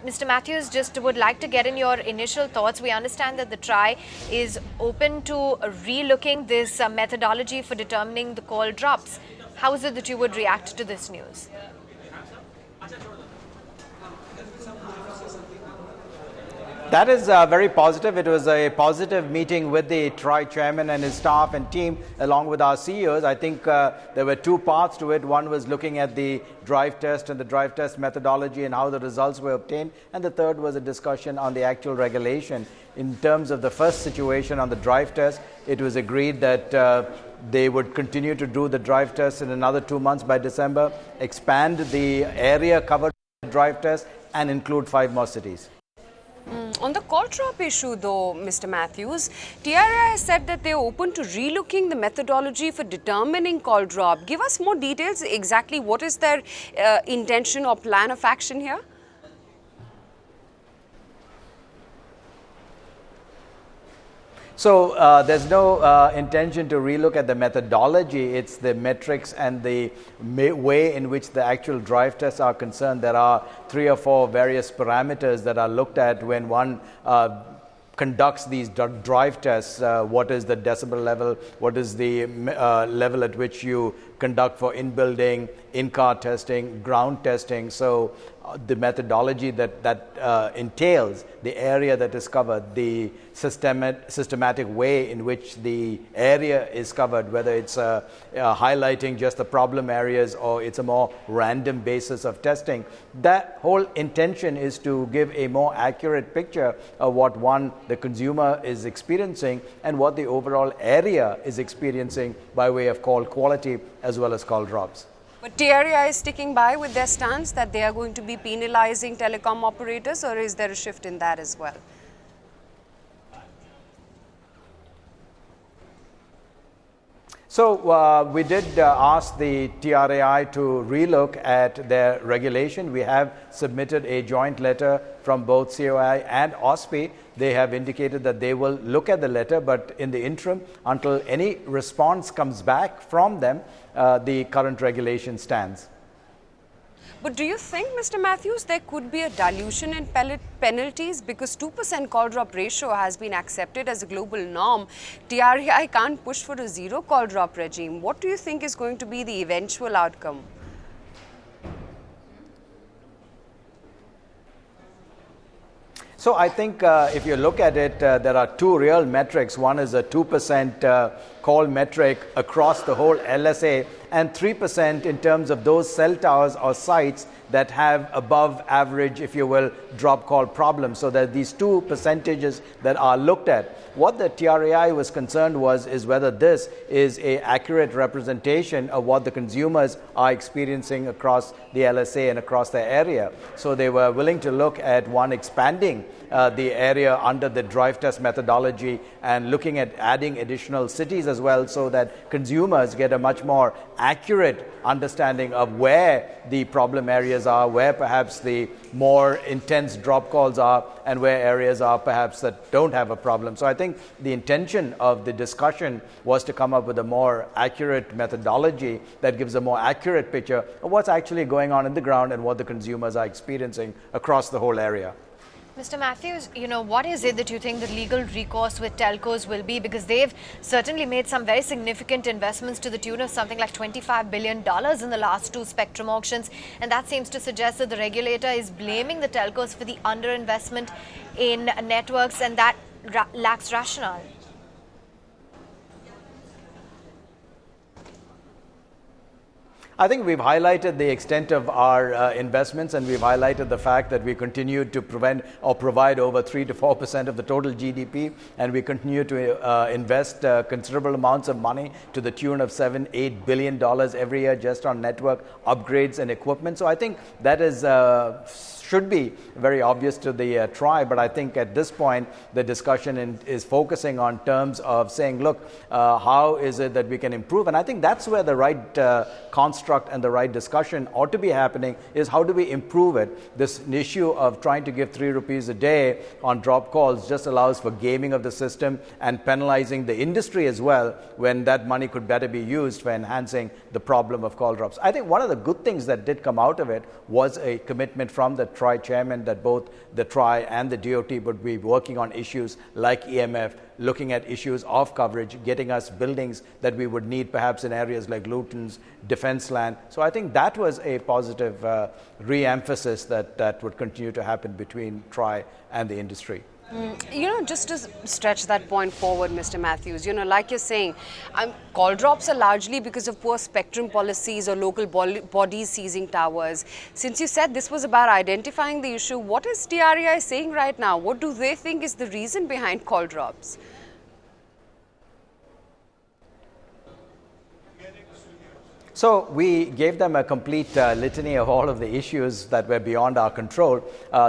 Mr. Mathews, just would like to get in your initial thoughts. We understand that the TRAI is open to relooking this methodology for determining the call drops. How is it that you would react to this news? That is very positive. It was a positive meeting with the TRAI chairman and his staff and team, along with our CEOs. I think there were two parts to it. One was looking at the drive test and the drive test methodology and how the results were obtained. And the third was a discussion on the actual regulation. In terms of the first situation on the drive test, it was agreed that they would continue to do the drive test in another 2 months by December, expand the area covered by the drive test, and include 5 more cities. On the call drop issue, though, Mr. Mathews, TRAI has said that they're open to relooking the methodology for determining call drop. Give us more details. Exactly what is their intention or plan of action here? So there's no intention to relook at the methodology. It's the metrics and the way in which the actual drive tests are concerned. There are 3 or 4 various parameters that are looked at when one conducts these drive tests. What is the decibel level? What is the level at which you conduct for in-building, in-car testing, ground testing? So the methodology that entails the area that is covered, the systematic way in which the area is covered, whether it's highlighting just the problem areas or it's a more random basis of testing. That whole intention is to give a more accurate picture of what the consumer is experiencing and what the overall area is experiencing by way of call quality as well as call drops. But TRAI is sticking by with their stance that they are going to be penalizing telecom operators, or is there a shift in that as well? So we did ask the TRAI to relook at their regulation. We have submitted a joint letter from both COAI and OSPI. They have indicated that they will look at the letter, but in the interim, until any response comes back from them, the current regulation stands. But do you think, Mr. Mathews, there could be a dilution in penalties because 2% call drop ratio has been accepted as a global norm? TRAI can't push for a zero call drop regime. What do you think is going to be the eventual outcome? So I think if you look at it, there are 2 real metrics. One is a 2% call metric across the whole LSA and 3% in terms of those cell towers or sites that have above average, if you will, drop call problems. So there are these 2 percentages that are looked at. What the TRAI was concerned is whether this is an accurate representation of what the consumers are experiencing across the LSA and across the area. So they were willing to look at expanding the area under the drive test methodology and looking at adding additional cities as well, so that consumers get a much more accurate understanding of where the problem areas are, where perhaps the more intense drop calls are, and where areas are perhaps that don't have a problem. So I think the intention of the discussion was to come up with a more accurate methodology that gives a more accurate picture of what's actually going on in the ground and what the consumers are experiencing across the whole area. Mr. Mathews, what is it that you think the legal recourse with telcos will be? Because they've certainly made some very significant investments to the tune of something like $25 billion in the last 2 spectrum auctions. And that seems to suggest that the regulator is blaming the telcos for the underinvestment in networks, and that lacks rationale. I think we've highlighted the extent of our investments, and we've highlighted the fact that we continue to provide over 3 to 4% of the total GDP, and we continue to invest considerable amounts of money to the tune of $7-8 billion every year just on network upgrades and equipment. So I think that is should be very obvious to the TRAI, but I think at this point the discussion is focusing on terms of saying, look, how is it that we can improve? And I think that's where the right construct and the right discussion ought to be happening, is how do we improve it? This issue of trying to give 3 rupees a day on drop calls just allows for gaming of the system and penalizing the industry as well, when that money could better be used for enhancing the problem of call drops. I think one of the good things that did come out of it was a commitment from the TRAI TRAI chairman that both the TRAI and the DOT would be working on issues like EMF, looking at issues of coverage, getting us buildings that we would need perhaps in areas like Luton's, defense land. So I think that was a positive re-emphasis that would continue to happen between TRAI and the industry. Just to stretch that point forward, Mr. Mathews, like you're saying, call drops are largely because of poor spectrum policies or local bodies seizing towers. Since you said this was about identifying the issue, what is TRAI saying right now? What do they think is the reason behind call drops? So we gave them a complete litany of all of the issues that were beyond our control.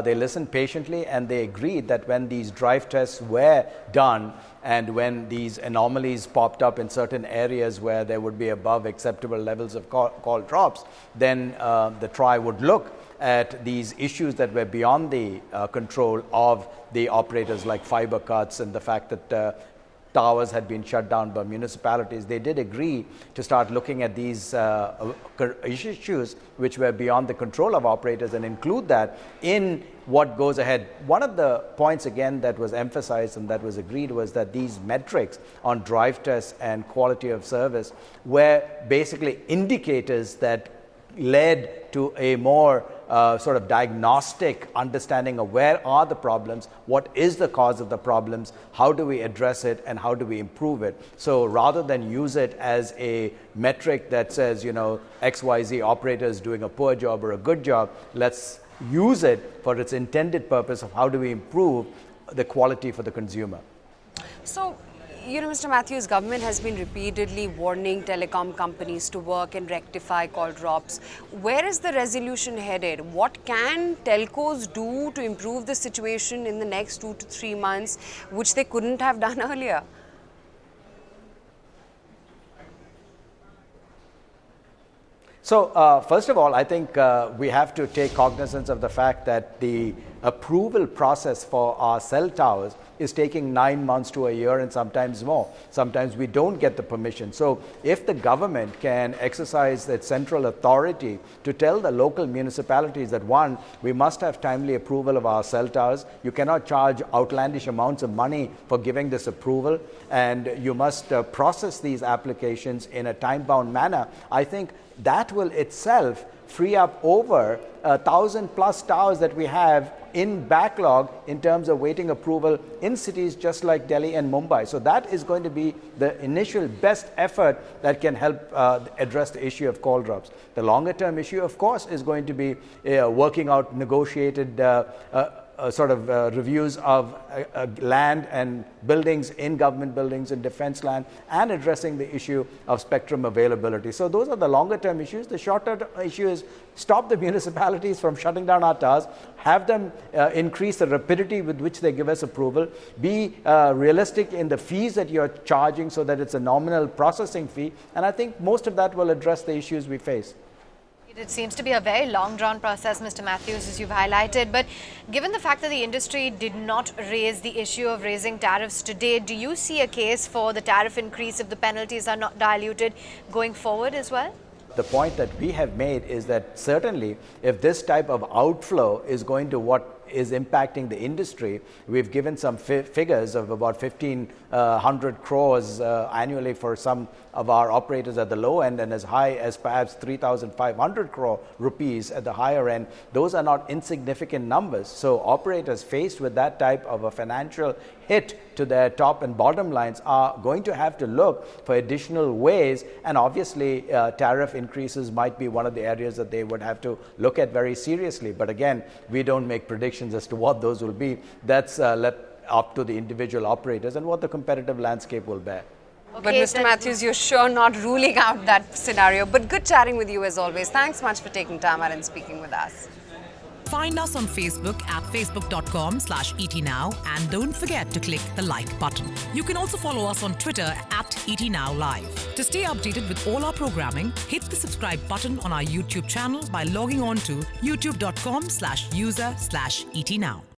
They listened patiently and they agreed that when these drive tests were done and when these anomalies popped up in certain areas where there would be above acceptable levels of call drops, then the TRAI would look at these issues that were beyond the control of the operators, like fiber cuts and the fact that towers had been shut down by municipalities. They did agree to start looking at these issues which were beyond the control of operators and include that in what goes ahead. One of the points again that was emphasized and that was agreed was that these metrics on drive tests and quality of service were basically indicators that led to a more sort of diagnostic understanding of where are the problems, what is the cause of the problems, how do we address it, and how do we improve it. So rather than use it as a metric that says, XYZ operator is doing a poor job or a good job, let's use it for its intended purpose of how do we improve the quality for the consumer. So, Mr. Mathews, government has been repeatedly warning telecom companies to work and rectify call drops. Where is the resolution headed? What can telcos do to improve the situation in the next 2 to 3 months, which they couldn't have done earlier? So, first of all, I think we have to take cognizance of the fact that the approval process for our cell towers is taking 9 months to a year and sometimes more. Sometimes we don't get the permission. So if the government can exercise its central authority to tell the local municipalities that, one, we must have timely approval of our cell towers, you cannot charge outlandish amounts of money for giving this approval, and you must process these applications in a time-bound manner, I think that will itself free up over 1,000+ towers that we have in backlog in terms of waiting approval in cities just like Delhi and Mumbai. So that is going to be the initial best effort that can help address the issue of call drops. The longer term issue, of course, is going to be working out negotiated reviews of land and buildings in government buildings and defense land, and addressing the issue of spectrum availability. So those are the longer term issues. The shorter term issue is stop the municipalities from shutting down our towers, have them increase the rapidity with which they give us approval, be realistic in the fees that you're charging so that it's a nominal processing fee, and I think most of that will address the issues we face. It seems to be a very long-drawn process, Mr. Mathews, as you've highlighted. But given the fact that the industry did not raise the issue of raising tariffs today, do you see a case for the tariff increase if the penalties are not diluted going forward as well? The point that we have made is that certainly if this type of outflow is going to what is impacting the industry, we've given some figures of about 1,500 crores annually for some of our operators at the low end, and as high as perhaps 3,500 crore rupees at the higher end. Those are not insignificant numbers. So operators faced with that type of a financial hit to their top and bottom lines are going to have to look for additional ways, and obviously tariff increases might be one of the areas that they would have to look at very seriously. But again, we don't make predictions as to what those will be. That's up to the individual operators and what the competitive landscape will bear. Okay, but Mr. Mathews, you're sure not ruling out that scenario. But good chatting with you as always. Thanks much for taking time out and speaking with us. Find us on Facebook at facebook.com/ETNow, and don't forget to click the like button. You can also follow us on Twitter at ETNowLive. To stay updated with all our programming, hit the subscribe button on our YouTube channel by logging on to youtube.com/user/ETNow.